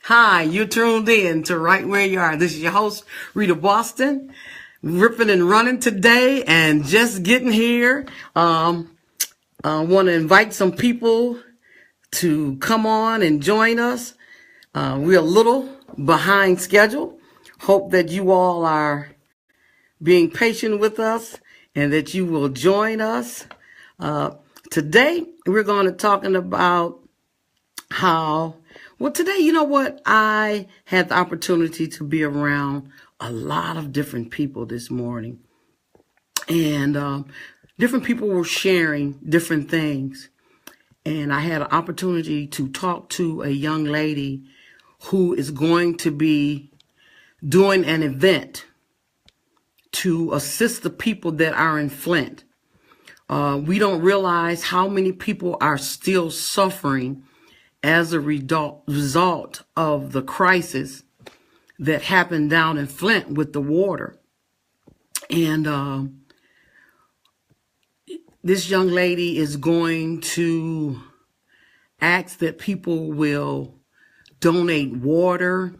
Hi, you're tuned in to Right Where You Are. This is your host, Rita Boston, ripping and running today and just getting here. I want to invite some people to come on and join us. We're a little behind schedule. Hope that you all are being patient with us and that you will join us. Today, we're going to talking about today, you know what? I had the opportunity to be around a lot of different people this morning. And different people were sharing different things. And I had an opportunity to talk to a young lady who is going to be doing an event to assist the people that are in Flint. We don't realize how many people are still suffering as a result of the crisis that happened down in Flint with the water. And this young lady is going to ask that people will donate water.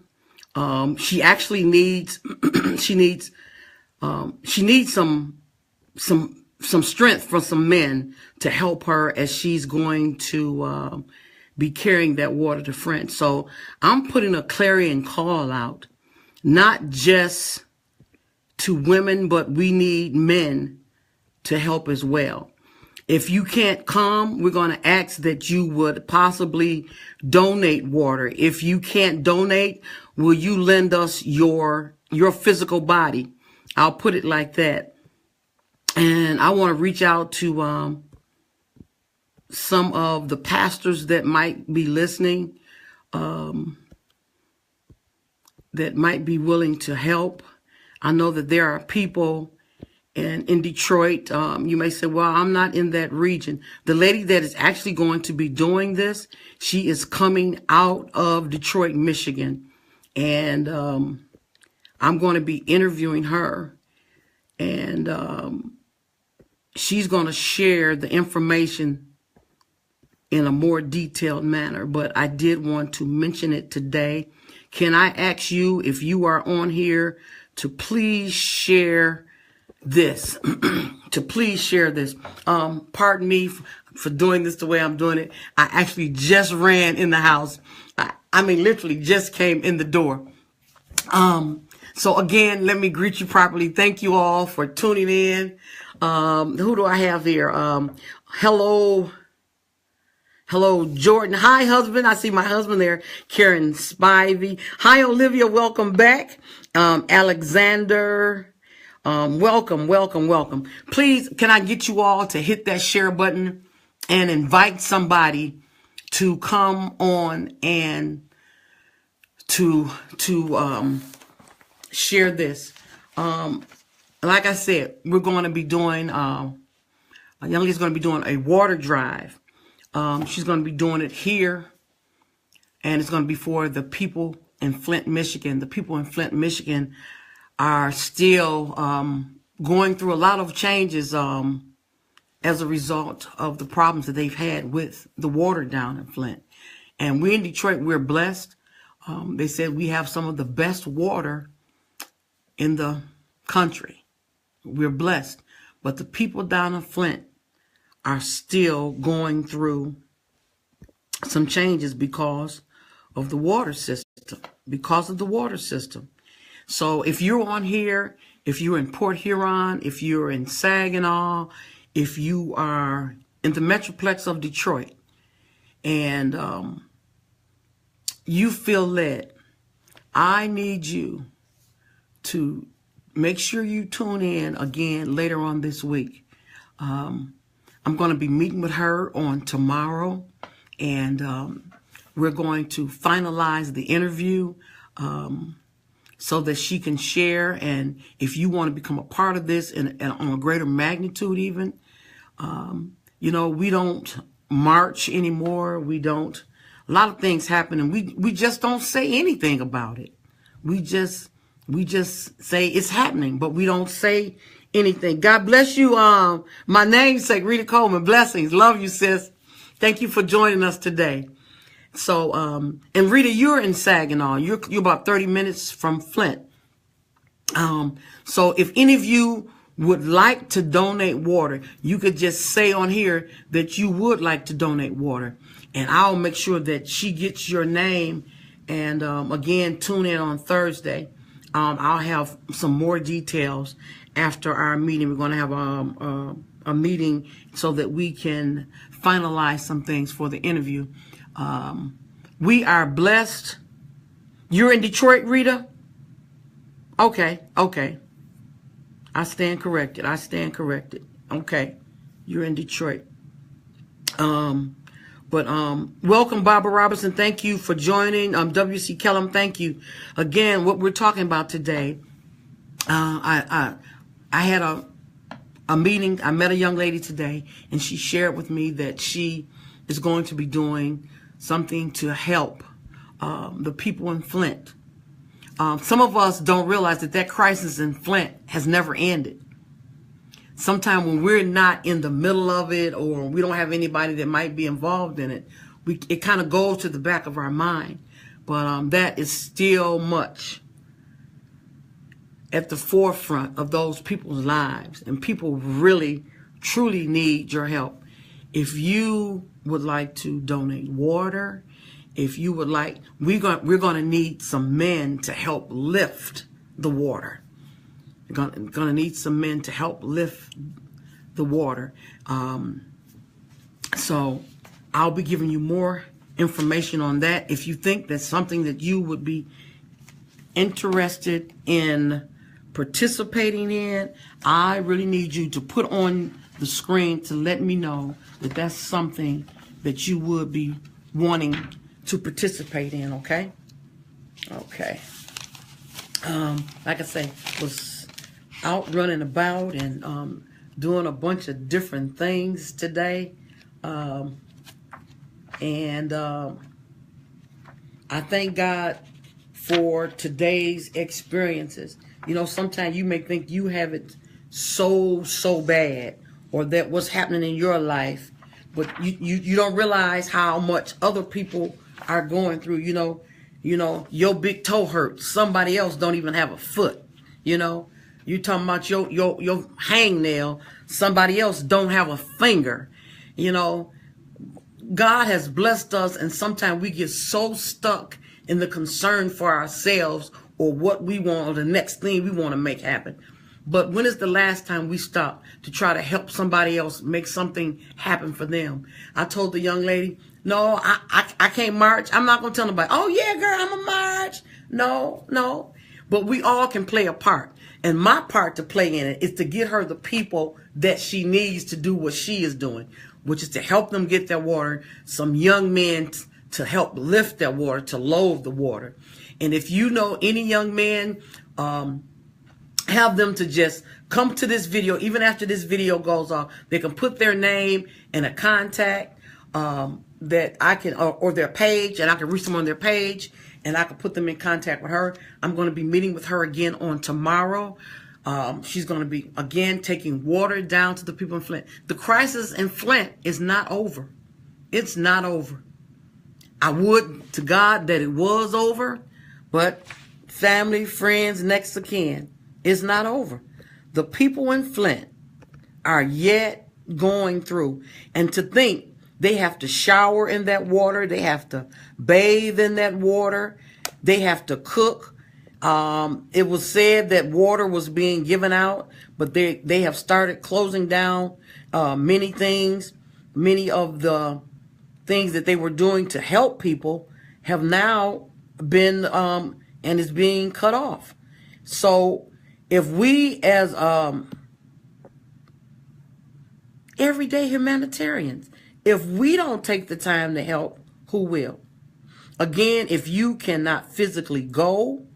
She actually needs she needs some strength from some men to help her as she's going to be carrying that water to Flint. So I'm putting a clarion call out, not just to women, but we need men to help as well. If you can't come, we're going to ask that you would possibly donate water. If you can't donate, will you lend us your physical body? I'll put it like that. And I want to reach out to some of the pastors that might be listening, that might be willing to help. I know that there are people in Detroit. You may say, well, I'm not in that region. The lady that is actually going to be doing this, she is coming out of Detroit, Michigan. And I'm going to be interviewing her. And she's going to share the information in a more detailed manner, but I did want to mention it today. Can I ask you, if you are on here, to please share this, to please share this. Pardon me for doing this the way I'm doing it. I actually just ran in the house. I mean, literally just came in the door. So again, let me greet you properly. Thank you all for tuning in. Who do I have here? Hello, Jordan. Hi, husband. I see my husband there. Karen Spivey. Hi, Olivia. Welcome back. Alexander. Welcome. Please, can I get you all to hit that share button and invite somebody to come on and to share this. Like I said, we're going to be doing, a young lady's going to be doing a water drive. She's going to be doing it here, and it's going to be for the people in Flint, Michigan. The people in Flint, Michigan are still going through a lot of changes as a result of the problems that they've had with the water down in Flint. And we in Detroit, we're blessed. They said we have some of the best water in the country. We're blessed. But the people down in Flint are still going through some changes because of the water system, So if you're on here, if you're in Port Huron, if you're in Saginaw, if you are in the Metroplex of Detroit, and you feel led, I need you to make sure you tune in again later on this week. I'm going to be meeting with her on tomorrow, and we're going to finalize the interview so that she can share. And if you want to become a part of this and on a greater magnitude even, we don't march anymore. A lot of things happen, and we just don't say anything about it. We just say it's happening, but we don't say anything. God bless you. My namesake, Rita Coleman. Blessings. Love you, sis. Thank you for joining us today. So, and Rita, you're in Saginaw. You're about 30 minutes from Flint. So if any of you would like to donate water, you could just say on here that you would like to donate water, and I'll make sure that she gets your name. And again, tune in on Thursday. I'll have some more details after our meeting. We're going to have a meeting so that we can finalize some things for the interview. We are blessed. You're in Detroit, Rita? Okay. I stand corrected. Okay. You're in Detroit. Welcome, Barbara Robertson. Thank you for joining. W.C. Kellum, thank you. Again, what we're talking about today, I had a meeting. I met a young lady today, and she shared with me that she is going to be doing something to help the people in Flint. Some of us don't realize that crisis in Flint has never ended. Sometimes when we're not in the middle of it, or we don't have anybody that might be involved in it, it kind of goes to the back of our mind. But that is still much at the forefront of those people's lives, and people really, truly need your help. If you would like to donate water, if you would like, we're going to need some men to help lift the water. We're going to need some men to help lift the water. So I'll be giving you more information on that. If you think that's something that you would be interested in participating in, I really need you to put on the screen to let me know that that's something that you would be wanting to participate in. Okay. Like I say, was out running about and doing a bunch of different things today, and I thank God for today's experiences. You know, sometimes you may think you have it so bad, or that what's happening in your life, but you don't realize how much other people are going through. You know, your big toe hurts. Somebody else don't even have a foot. You know, you talking about your hangnail. Somebody else don't have a finger. You know, God has blessed us, and sometimes we get so stuck in the concern for ourselves or what we want or the next thing we want to make happen. But when is the last time we stopped to try to help somebody else make something happen for them? I told the young lady, no, I can't march. I'm not going to tell nobody, oh yeah, girl, I'm a march. No. But we all can play a part. And my part to play in it is to get her the people that she needs to do what she is doing, which is to help them get their water, some young men to help lift their water, to load the water. And if you know any young men, have them to just come to this video. Even after this video goes off, they can put their name and a contact that I can, or their page, and I can reach them on their page, and I can put them in contact with her. I'm going to be meeting with her again on tomorrow. She's going to be, again, taking water down to the people in Flint. The crisis in Flint is not over. It's not over. I would to God that it was over, but family, friends, next of kin, it's not over. The people in Flint are yet going through. And to think they have to shower in that water, they have to bathe in that water, they have to cook. It was said that water was being given out, but they have started closing down many things. Many of the things that they were doing to help people have now been and is being cut off. So if we as everyday humanitarians, if we don't take the time to help, who will? Again, if you cannot physically go,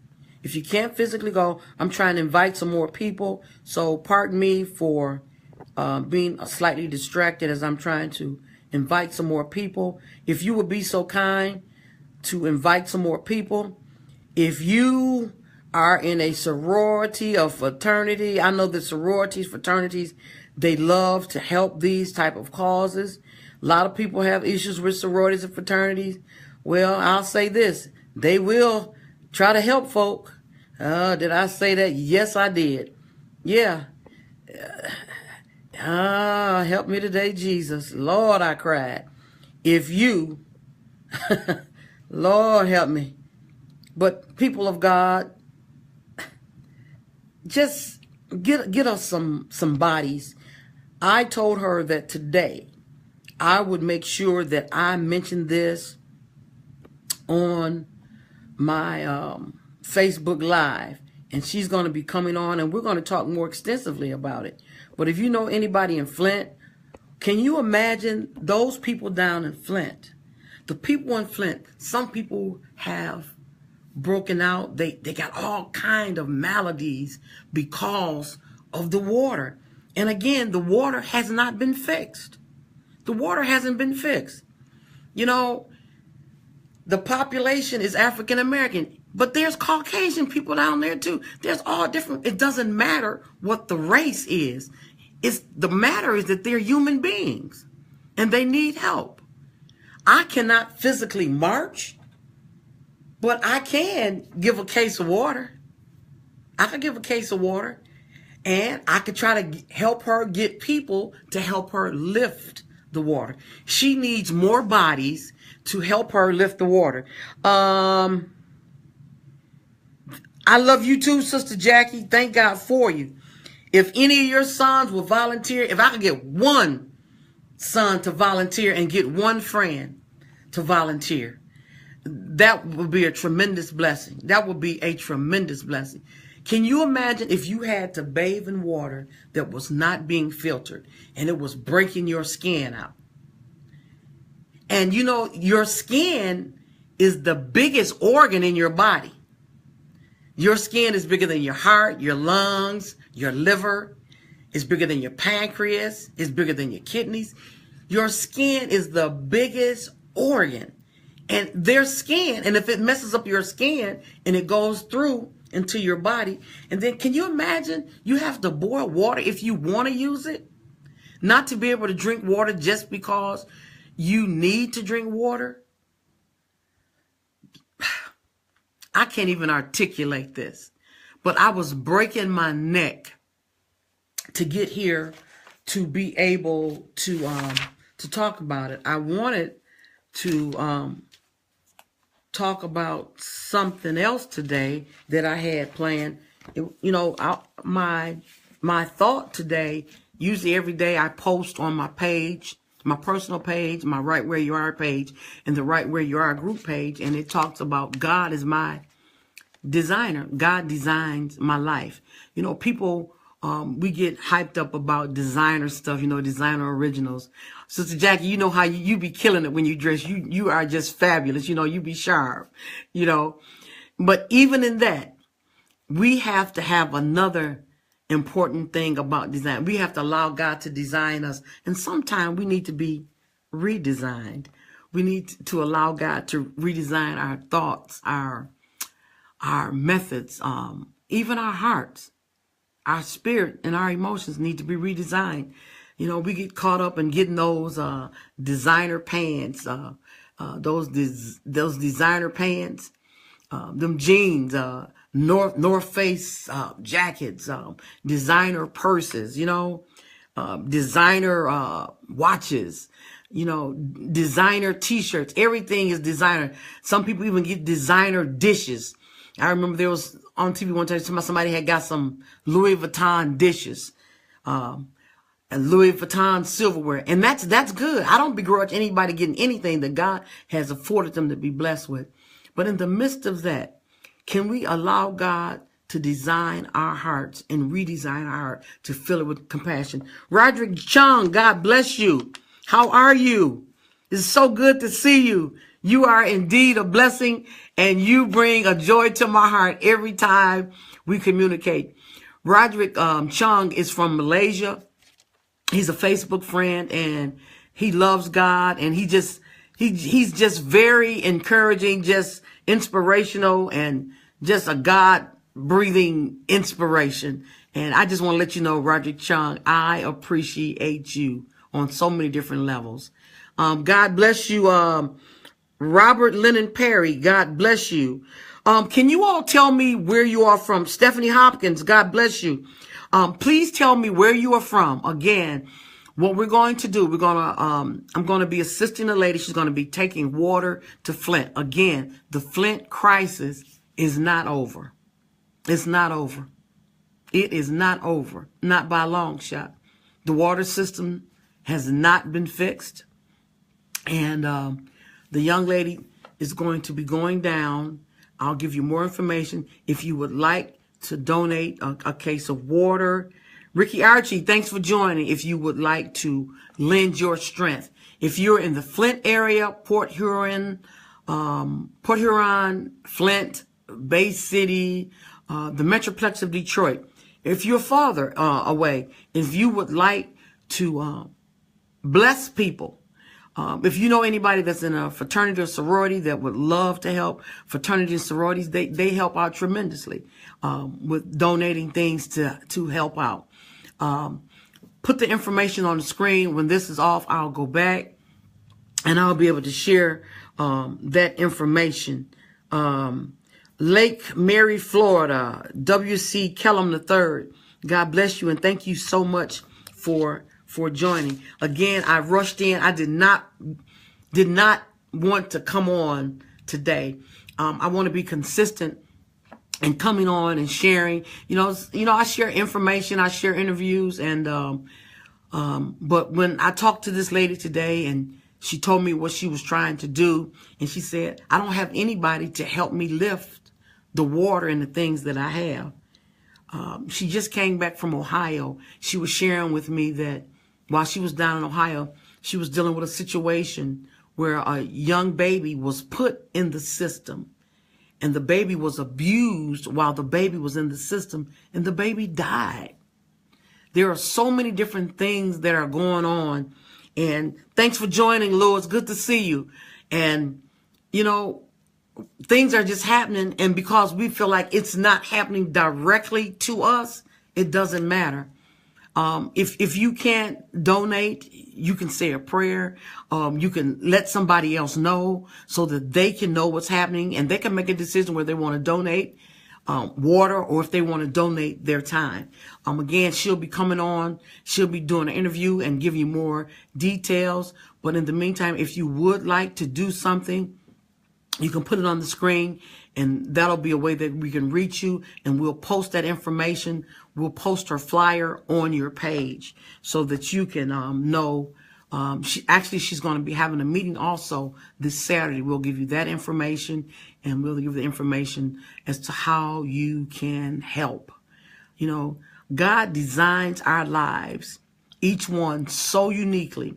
if you can't physically go, I'm trying to invite some more people. So pardon me for being slightly distracted as I'm trying to invite some more people. If you would be so kind to invite some more people. If you are in a sorority or fraternity, I know that sororities, fraternities, they love to help these type of causes. A lot of people have issues with sororities and fraternities. Well, I'll say this. They will try to help folk. Did I say that? Yes, I did. Yeah. Help me today, Jesus. Lord, I cried. If you, Lord, help me. But people of God, just get us some bodies. I told her that today I would make sure that I mentioned this on my Facebook Live, and she's going to be coming on, and we're going to talk more extensively about it. But if you know anybody in Flint, can you imagine those people down in Flint? The people in Flint, some people have broken out. They got all kind of maladies because of the water. And again, the water has not been fixed. The water hasn't been fixed. You know, the population is African American, but there's Caucasian people down there too. There's all different. It doesn't matter what the race is. The matter is that they're human beings and they need help. I cannot physically march, but I can give a case of water. I can give a case of water, and I could try to help her get people to help her lift the water. She needs more bodies to help her lift the water. I love you too, Sister Jackie. Thank God for you. If any of your sons will volunteer, if I could get one son to volunteer and get one friend to volunteer, that would be a tremendous blessing. That would be a tremendous blessing. Can you imagine if you had to bathe in water that was not being filtered and it was breaking your skin out? And you know, your skin is the biggest organ in your body. Your skin is bigger than your heart, your lungs, your liver. It's bigger than your pancreas. It's bigger than your kidneys. Your skin is the biggest organ. And their skin, and if it messes up your skin and it goes through into your body, and then can you imagine you have to boil water if you want to use it? Not to be able to drink water just because you need to drink water? I can't even articulate this, but I was breaking my neck to get here to be able to talk about it. I wanted to talk about something else today that I had planned. My thought today, usually every day I post on my page, my personal page, my Right Where You Are page, and the Right Where You Are group page, and it talks about God is my designer. God designs my life. You know, people, we get hyped up about designer stuff, you know, designer originals. Sister Jackie, you know how you be killing it when you dress. You are just fabulous. You know, you be sharp, you know. But even in that, we have to have another important thing about design. We have to allow God to design us. And sometimes we need to be redesigned. We need to allow God to redesign our thoughts, our methods, even our hearts. Our spirit and our emotions need to be redesigned. You know, we get caught up in getting those designer pants, those designer pants, them jeans, North Face jackets, designer purses, you know, designer watches, you know, designer T-shirts. Everything is designer. Some people even get designer dishes. I remember there was on TV one time somebody had got some Louis Vuitton dishes, and Louis Vuitton silverware, and that's good. I don't begrudge anybody getting anything that God has afforded them to be blessed with. But in the midst of that, can we allow God to design our hearts and redesign our heart to fill it with compassion? Roderick Chung, God bless you. How are you? It's so good to see you. You are indeed a blessing, and you bring a joy to my heart every time we communicate. Roderick Chung is from Malaysia. He's a Facebook friend, and he loves God, and he's just very encouraging, just inspirational, and just a God-breathing inspiration. And I just want to let you know, Roderick Chung, I appreciate you on so many different levels. God bless you, Robert Lennon Perry, God bless you. Can you all tell me where you are from? Stephanie Hopkins, God bless you. Please tell me where you are from. Again, what we're going to do, I'm going to be assisting a lady. She's going to be taking water to Flint. Again, the Flint crisis is not over. It's not over. It is not over. Not by a long shot. The water system has not been fixed. And the young lady is going to be going down. I'll give you more information if you would like to donate a case of water. Ricky Archie, thanks for joining. If you would like to lend your strength. If you're in the Flint area, Port Huron, Flint, Bay City, the Metroplex of Detroit. If you're farther away, if you would like to bless people, if you know anybody that's in a fraternity or sorority that would love to help, fraternity and sororities, they help out tremendously with donating things to help out. Put the information on the screen. When this is off, I'll go back and I'll be able to share that information. Lake Mary, Florida, W.C. Kellum III. God bless you and thank you so much for joining. Again, I rushed in. I did not want to come on today. I want to be consistent and coming on and sharing. You know, I share information, I share interviews, and but when I talked to this lady today and she told me what she was trying to do, and she said, I don't have anybody to help me lift the water and the things that I have. She just came back from Ohio. She was sharing with me that while she was down in Ohio, she was dealing with a situation where a young baby was put in the system and the baby was abused while the baby was in the system and the baby died. There are so many different things that are going on. And thanks for joining, Lou. It's good to see you. And, you know, things are just happening. And because we feel like it's not happening directly to us, it doesn't matter. If you can't donate, you can say a prayer. You can let somebody else know so that they can know what's happening and they can make a decision whether they want to donate water or if they want to donate their time. Again, she'll be coming on. She'll be doing an interview and give you more details. But in the meantime, if you would like to do something, you can put it on the screen, and that'll be a way that we can reach you, and we'll post that information. We'll post her flyer on your page so that you can know. She's going to be having a meeting also this Saturday. We'll give you that information, and we'll give you the information as to how you can help. You know, God designs our lives, each one so uniquely.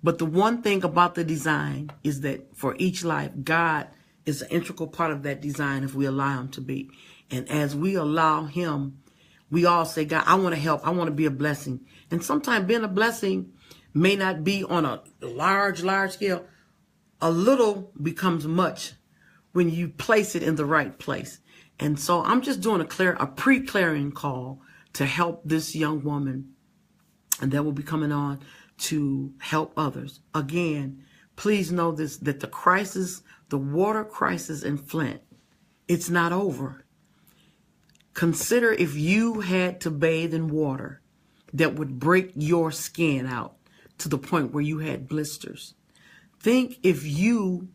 But the one thing about the design is that for each life, God is an integral part of that design if we allow him to be. And as we allow him, we all say, God, I want to help. I want to be a blessing. And sometimes being a blessing may not be on a large scale. A little becomes much when you place it in the right place. And so I'm just doing a pre-clearing call to help this young woman. And that will be coming on to help others. Again, please know this, that the water crisis in Flint, it's not over. Consider if you had to bathe in water that would break your skin out to the point where you had blisters. Think if you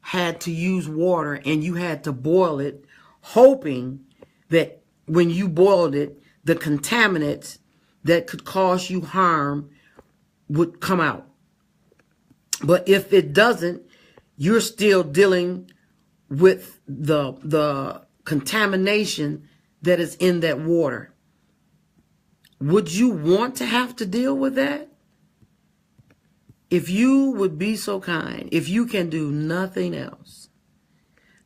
had to use water and you had to boil it, hoping that when you boiled it, the contaminants that could cause you harm would come out. But if it doesn't, you're still dealing with the contamination that is in that water. Would you want to have to deal with that? If you would be so kind, if you can do nothing else,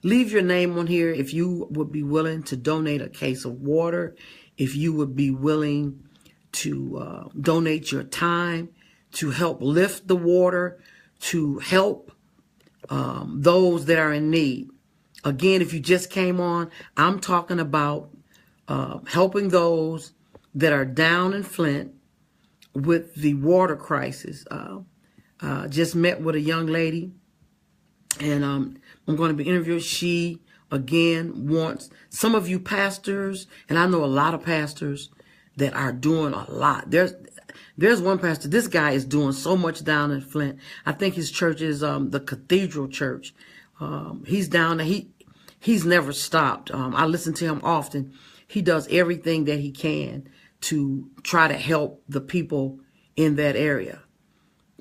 leave your name on here if you would be willing to donate a case of water, if you would be willing to donate your time to help lift the water, to help those that are in need. Again, if you just came on, I'm talking about helping those that are down in Flint with the water crisis. Just met with a young lady And I'm going to be interviewing. She, again, wants some of you pastors, and I know a lot of pastors that are doing a lot. There's one pastor, this guy is doing so much down in Flint. I think his church is the Cathedral Church. He's down there. He's never stopped. I listen to him often. He does everything that he can to try to help the people in that area.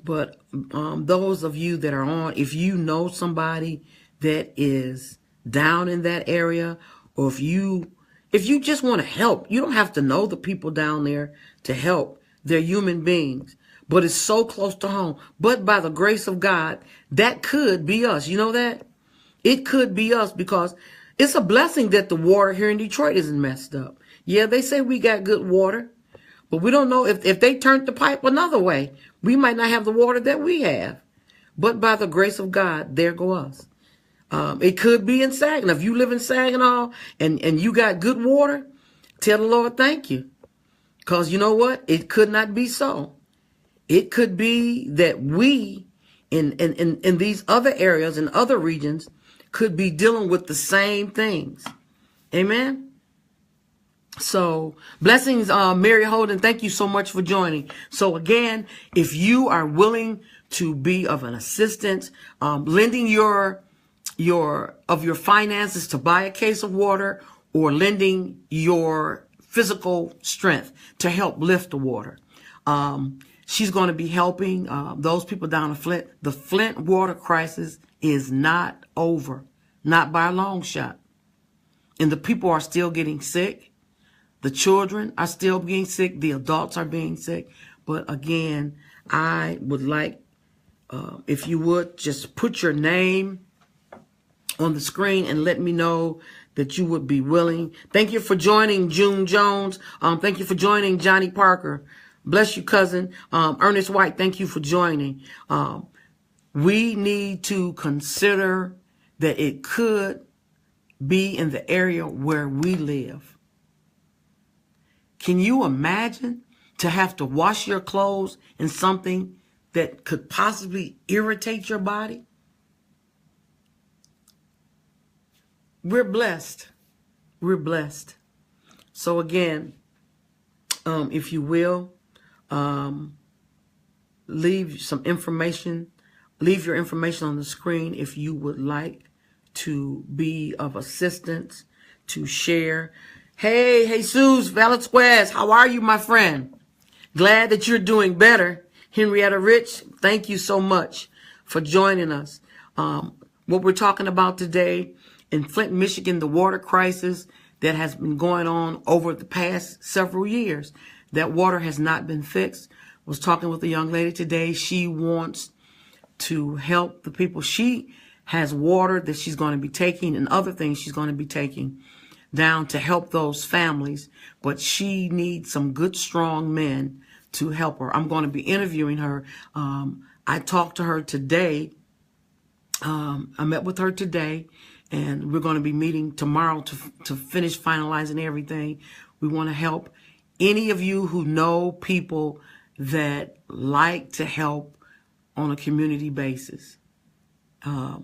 But those of you that are on, if you know somebody that is down in that area, or if you just want to help, you don't have to know the people down there to help. They're human beings, but it's so close to home. But by the grace of God, that could be us. You know that? It could be us, because it's a blessing that the water here in Detroit isn't messed up. Yeah, they say we got good water, but we don't know if they turned the pipe another way, we might not have the water that we have. But by the grace of God, there go us. It could be in Saginaw. If you live in Saginaw and you got good water, tell the Lord thank you. Because you know what? It could not be so. It could be that we in these other areas, in other regions, could be dealing with the same things. Amen? So, blessings, Mary Holden. Thank you so much for joining. So again, if you are willing to be of an assistance, lending your finances to buy a case of water, or lending your physical strength to help lift the water. She's going to be helping those people down in Flint. The Flint water crisis is not over, not by a long shot. And the people are still getting sick. The children are still being sick. The adults are being sick. But again, I would like, if you would, just put your name on the screen and let me know that you would be willing. Thank you for joining, June Jones. Thank you for joining, Johnny Parker. Bless you, cousin. Ernest White, thank you for joining. We need to consider that it could be in the area where we live. Can you imagine to have to wash your clothes in something that could possibly irritate your body? We're blessed. We're blessed. So again, if you will, leave some information. Leave your information on the screen if you would like to be of assistance, to share. Hey, Jesus Velasquez, how are you, my friend? Glad that you're doing better. Henrietta Rich, thank you so much for joining us. What we're talking about today in Flint, Michigan, the water crisis that has been going on over the past several years. That water has not been fixed. I was talking with a young lady today. She wants to help the people. She has water that she's going to be taking and other things she's going to be taking down to help those families, but she needs some good, strong men to help her. I'm going to be interviewing her. I talked to her today. I met with her today, and we're going to be meeting tomorrow to finish finalizing everything. We want to help any of you who know people that like to help on a community basis. Have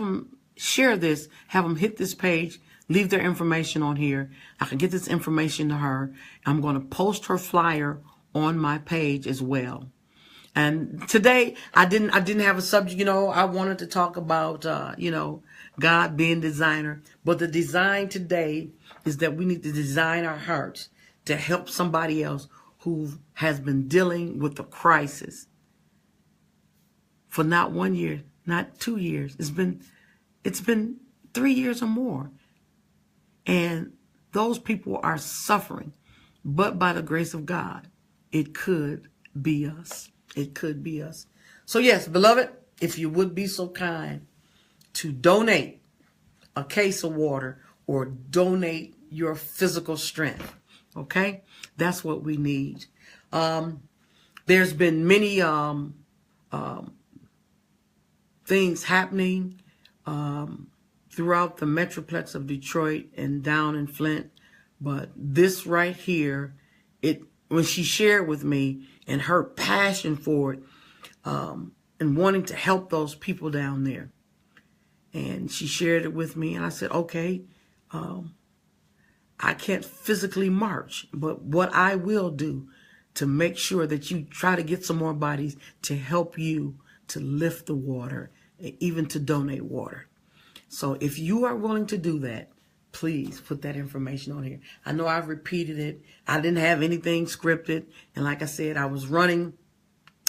them share this, have them hit this page, leave their information on here. I can get this information to her. I'm going to post her flyer on my page as well. And today I didn't have a subject, I wanted to talk about, God being designer. But the design today is that we need to design our hearts to help somebody else who has been dealing with a crisis for not 1 year, not 2 years. It's been 3 years or more. And those people are suffering. But by the grace of God, it could be us. It could be us. So yes, beloved, if you would be so kind to donate a case of water or donate your physical strength, okay? That's what we need. There's been many things happening throughout the Metroplex of Detroit and down in Flint. But this right here, when she shared with me and her passion for it, and wanting to help those people down there. And she shared it with me, and I said, okay, I can't physically march, but what I will do to make sure that you try to get some more bodies to help you to lift the water, even to donate water. So if you are willing to do that, please put that information on here. I know I've repeated it. I didn't have anything scripted. And like I said, I was running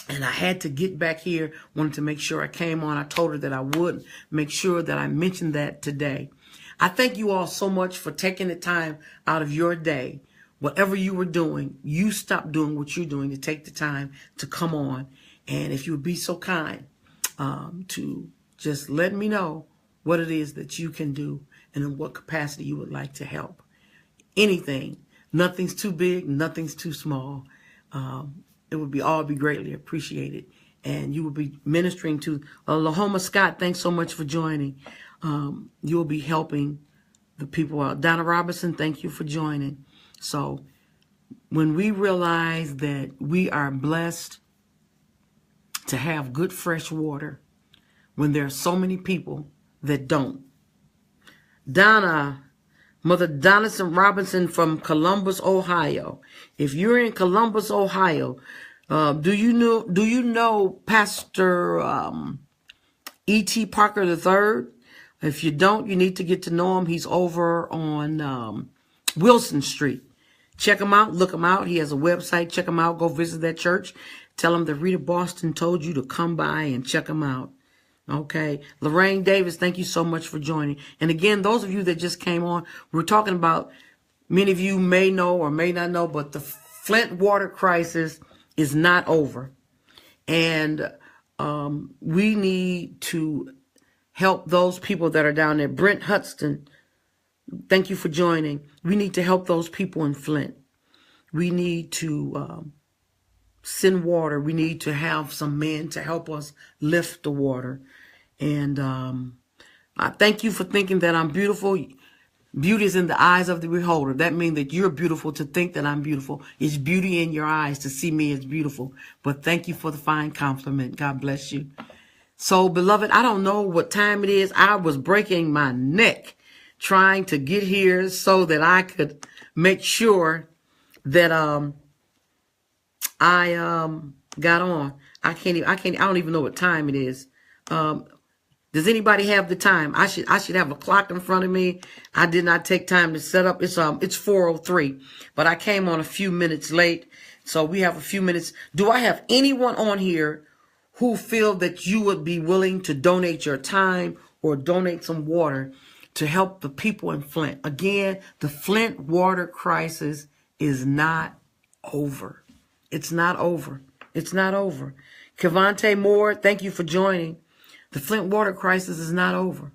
and I had to get back here. Wanted to make sure I came on. I told her that I would make sure that I mentioned that today. I thank you all so much for taking the time out of your day. Whatever you were doing, you stopped doing what you're doing to take the time to come on. And if you would be so kind to just let me know what it is that you can do and in what capacity you would like to help. Anything. Nothing's too big. Nothing's too small. It would be all be greatly appreciated. And you will be ministering to Lahoma Scott. Thanks so much for joining. You'll be helping the people out. Donna Robinson, thank you for joining. So when we realize that we are blessed to have good fresh water, when there are so many people that don't. Mother Donaldson Robinson from Columbus, Ohio. If you're in Columbus, Ohio, do you know Pastor E.T. Parker III? If you don't, you need to get to know him. He's over on Wilson Street. Check him out. Look him out. He has a website. Check him out. Go visit that church. Tell him that Rita Boston told you to come by and check him out. Okay. Lorraine Davis, thank you so much for joining. And again, those of you that just came on, we're talking about, many of you may know or may not know, but the Flint water crisis is not over. And we need to help those people that are down there. Brent Hudson, thank you for joining. We need to help those people in Flint. We need to send water. We need to have some men to help us lift the water. And I thank you for thinking that I'm beautiful. Beauty is in the eyes of the beholder. That means that you're beautiful to think that I'm beautiful. It's beauty in your eyes to see me as beautiful. But thank you for the fine compliment. God bless you. So, beloved, I don't know what time it is. I was breaking my neck trying to get here so that I could make sure that I got on. I don't even know what time it is. Does anybody have the time? I should have a clock in front of me. I did not take time to set up. It's 4:03, but I came on a few minutes late. So we have a few minutes. Do I have anyone on here who feel that you would be willing to donate your time or donate some water to help the people in Flint? Again, the Flint water crisis is not over. It's not over. It's not over. Kevante Moore, thank you for joining. The Flint water crisis is not over.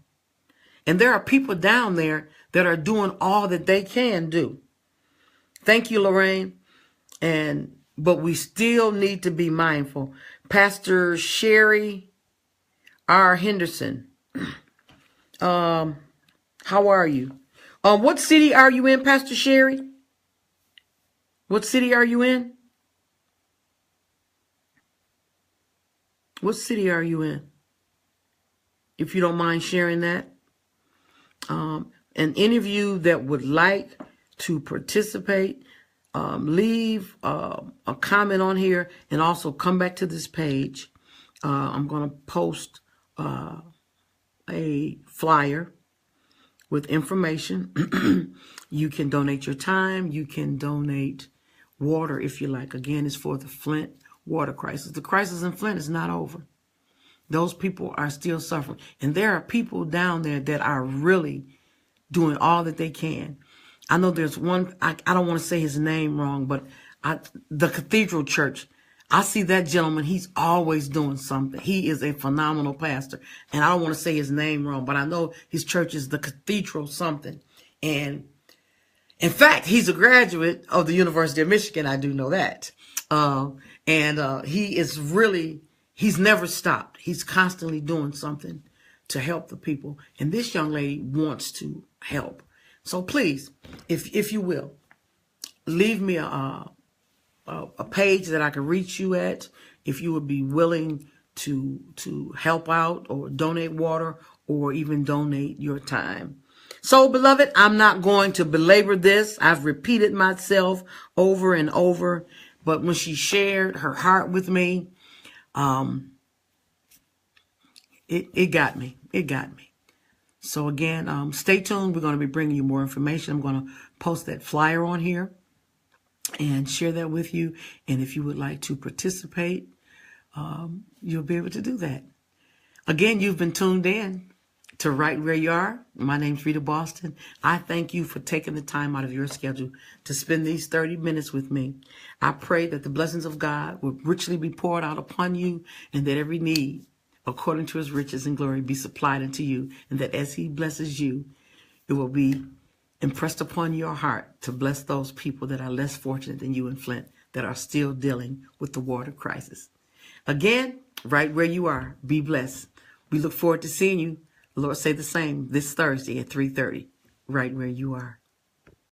And there are people down there that are doing all that they can do. Thank you, Lorraine. But we still need to be mindful. Pastor Sherry R. Henderson, how are you? What city are you in, Pastor Sherry? What city are you in? What city are you in? If you don't mind sharing that. And any of you that would like to participate, leave a comment on here and also come back to this page. I'm going to post a flyer with information. You can donate your time. You can donate water if you like. Again, it's for the Flint water crisis. The crisis in Flint is not over. Those people are still suffering. And there are people down there that are really doing all that they can. I know there's one, I don't want to say his name wrong, but the Cathedral Church, I see that gentleman. He's always doing something. He is a phenomenal pastor. And I don't want to say his name wrong, but I know his church is the Cathedral something. And in fact, he's a graduate of the University of Michigan. I do know that. He is really, he's never stopped. He's constantly doing something to help the people. And this young lady wants to help. So please, if you will, leave me a page that I can reach you at. If you would be willing to help out or donate water or even donate your time. So, beloved, I'm not going to belabor this. I've repeated myself over and over. But when she shared her heart with me, it got me. It got me. So again, stay tuned. We're going to be bringing you more information. I'm going to post that flyer on here and share that with you. And if you would like to participate, you'll be able to do that. Again, you've been tuned in to Right Where You Are. My name's Rita Boston. I thank you for taking the time out of your schedule to spend these 30 minutes with me. I pray that the blessings of God will richly be poured out upon you and that every need, according to his riches and glory, be supplied unto you, and that as he blesses you, it will be impressed upon your heart to bless those people that are less fortunate than you in Flint, that are still dealing with the water crisis. Again, right where you are, be blessed. We look forward to seeing you. The Lord say the same this Thursday at 3:30, right where you are.